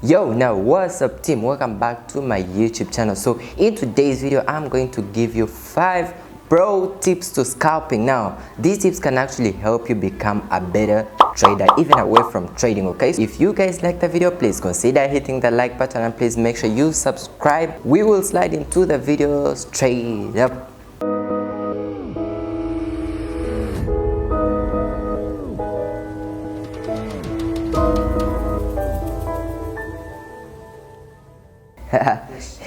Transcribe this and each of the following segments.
Yo, now what's up team, welcome back to my YouTube channel. So in today's video I'm going to give you 5 pro tips to scalping. Now these tips can actually help you become a better trader even away from trading. Okay, so if you guys like the video, please consider hitting the like button and please make sure you subscribe. We will slide into the video straight up.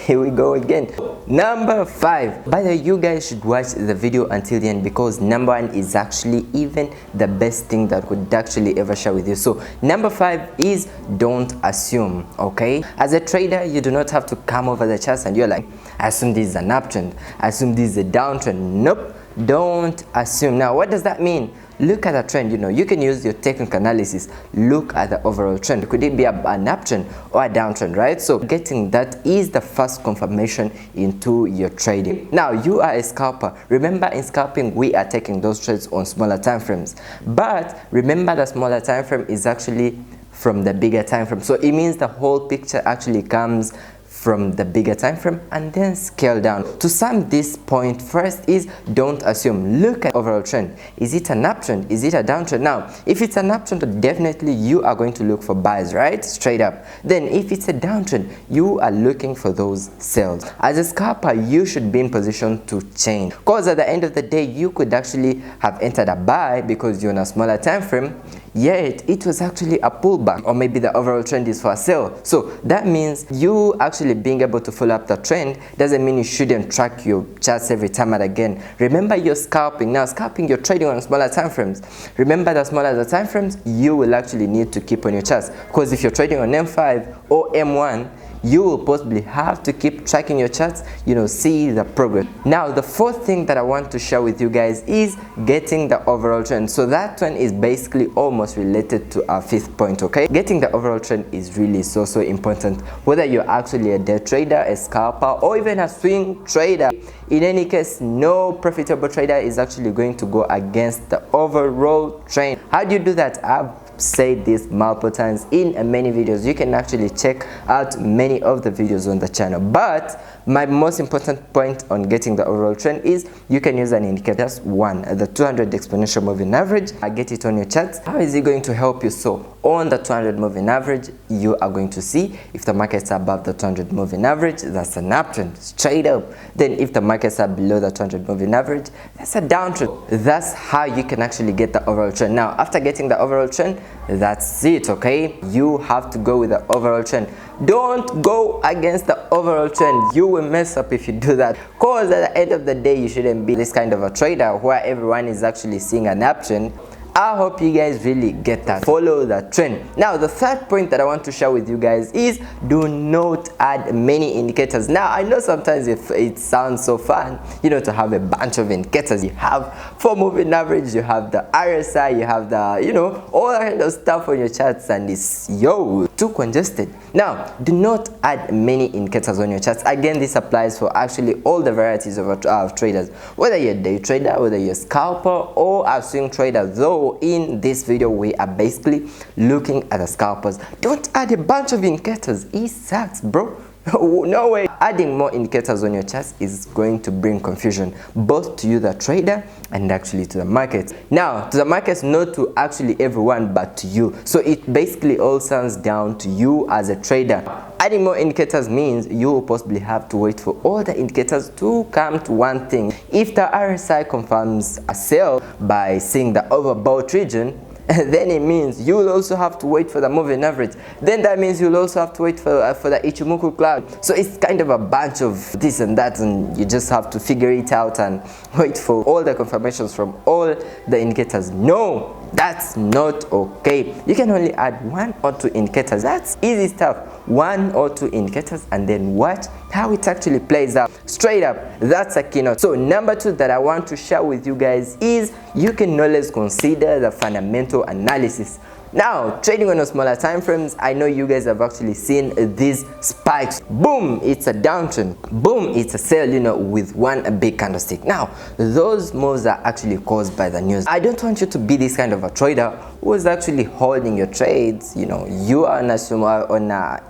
Here we go again. Number 5. By the way, you guys should watch the video until the end because number 1 is actually even the best thing that could actually ever share with you. So number 5 is don't assume. Okay, as a trader you do not have to come over the charts and you're like, I assume this is an uptrend, I assume this is a downtrend. Nope, don't assume. Now what does that mean? Look at the trend. You can use your technical analysis. Look at the overall trend. Could it be an uptrend or a downtrend, right? So getting that is the first confirmation into your trading. Now you are a scalper. Remember, in scalping we are taking those trades on smaller time frames, but remember the smaller time frame is actually from the bigger time frame. So it means the whole picture actually comes from the bigger time frame and then scale down. To sum this point, first is don't assume. Look at overall trend. Is it an uptrend? Is it a downtrend? Now if it's an uptrend, definitely you are going to look for buys, right? Straight up. Then if it's a downtrend, you are looking for those sells. As a scalper, you should be in position to change, because at the end of the day you could actually have entered a buy because you're on a smaller time frame, yet it was actually a pullback, or maybe the overall trend is for a sell. So that means you actually being able to follow up the trend doesn't mean you shouldn't track your charts every time and again. Remember, you're scalping. Now scalping, you're trading on smaller time frames. Remember, the smaller the time frames, you will actually need to keep on your charts, because if you're trading on M5 or M1, you will possibly have to keep tracking your charts, see the progress. Now the fourth thing that I want to share with you guys is getting the overall trend. So that one is basically almost related to our fifth point. Okay, getting the overall trend is really so important, whether you're actually a day trader, a scalper, or even a swing trader. In any case, no profitable trader is actually going to go against the overall trend. How do you do that? I've said this multiple times in many videos. You can actually check out many of the videos on the channel, but my most important point on getting the overall trend is you can use an indicator. Just one, the 200 exponential moving average. I get it on your charts. How is it going to help you? So on the 200 moving average, you are going to see if the markets are above the 200 moving average, that's an uptrend, straight up. Then if the markets are below the 200 moving average, that's a downtrend. That's how you can actually get the overall trend. Now after getting the overall trend, that's it. Okay, you have to go with the overall trend. Don't go against the overall trend. You will mess up if you do that, because at the end of the day you shouldn't be this kind of a trader where everyone is actually seeing an uptrend. I hope you guys really get that. Follow the trend. Now the third point that I want to share with you guys is do not add many indicators. Now I know sometimes if it sounds so fun, to have a bunch of indicators. You have 4 moving average, you have the RSI, you have the all that kind of stuff on your charts, and it's too congested. Now do not add many indicators on your charts. Again, this applies for actually all the varieties of traders, whether you're a day trader, whether you're a scalper or a swing trader. Though in this video we are basically looking at the scalpers. Don't add a bunch of indicators. It sucks, bro. No way. Adding more indicators on your charts is going to bring confusion, both to you the trader and actually to the market. Now to the markets, not to actually everyone but to you. So it basically all sounds down to you as a trader. Adding more indicators means you will possibly have to wait for all the indicators to come to one thing. If the RSI confirms a sell by seeing the overbought region, then it means you will also have to wait for the moving average. Then that means you'll also have to wait for the Ichimoku cloud. So it's kind of a bunch of this and that, and you just have to figure it out and wait for all the confirmations from all the indicators. No, that's not okay. You can only add 1 or 2 indicators. That's easy stuff. 1 or 2 indicators, and then watch how it actually plays out. Straight up, that's a keynote. So number 2 that I want to share with you guys is you can always consider the fundamental analysis. Now, trading on a smaller time frames, I know you guys have actually seen these spikes. Boom, it's a downtrend. Boom, it's a sell, you know, with one big candlestick. Now, those moves are actually caused by the news. I don't want you to be this kind of a trader who is actually holding your trades. You know, you are on a M5,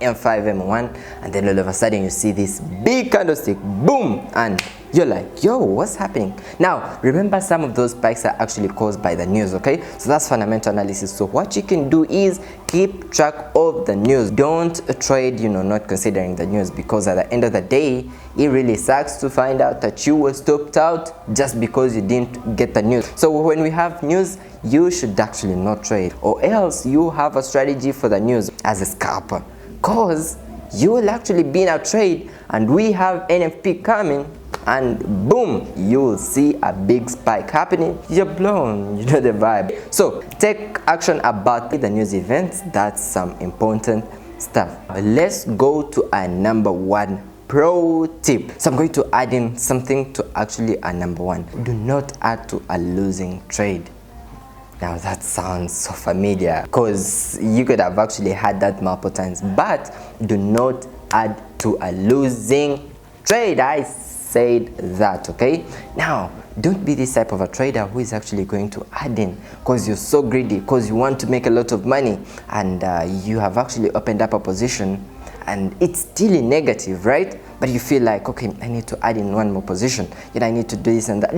M1, and then all of a sudden you see this big candlestick, boom, and you're like, yo, what's happening? Now, remember, some of those spikes are actually caused by the news, okay? So that's fundamental analysis. So what you can do is keep track of the news. Don't trade, you know, not considering the news, because at the end of the day, it really sucks to find out that you were stopped out just because you didn't get the news. So when we have news, you should actually not trade, or else you have a strategy for the news as a scalper, because you will actually be in a trade and we have NFP coming, and boom, you will see a big spike happening. You're blown, you know the vibe. So take action about the news events. That's some important stuff. Let's go to our number one pro tip. So I'm going to add in something to actually a number one. Do not add to a losing trade. Now that sounds so familiar, because you could have actually had that multiple times, but do not add to a losing trade. I said that, okay? Now, don't be this type of a trader who is actually going to add in because you're so greedy, because you want to make a lot of money, and you have actually opened up a position and it's still in negative, right? But you feel like, okay, I need to add in one more position, yet I need to do this and that.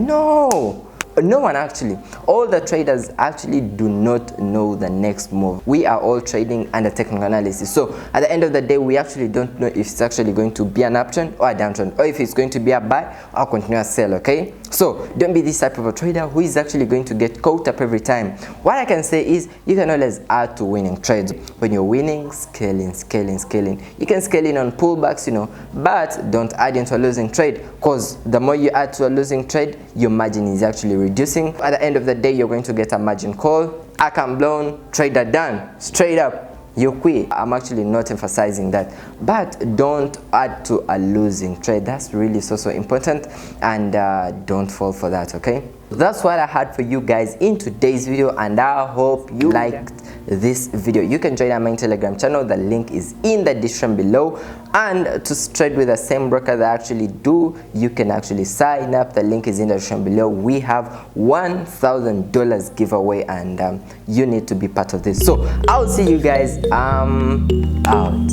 No one actually. All the traders actually do not know the next move. We are all trading under technical analysis. So at the end of the day, we actually don't know if it's actually going to be an uptrend or a downtrend, or if it's going to be a buy or continuous sell, okay? So don't be this type of a trader who is actually going to get caught up every time. What I can say is you can always add to winning trades. When you're winning, scaling. You can scale in on pullbacks, you know, but don't add into a losing trade, because the more you add to a losing trade, your margin is actually reducing. At the end of the day, you're going to get a margin call, account blown, trader done, straight up. You quit. I'm actually not emphasizing that, but don't add to a losing trade. That's really so important, and don't fall for that, okay? That's what I had for you guys in today's video, and I hope you liked this video. You can join our main Telegram channel. The link is in the description below, and to trade with the same broker that I actually do, you can actually sign up. The link is in the description below. We have $1,000 giveaway, and you need to be part of this. So I'll see you guys out.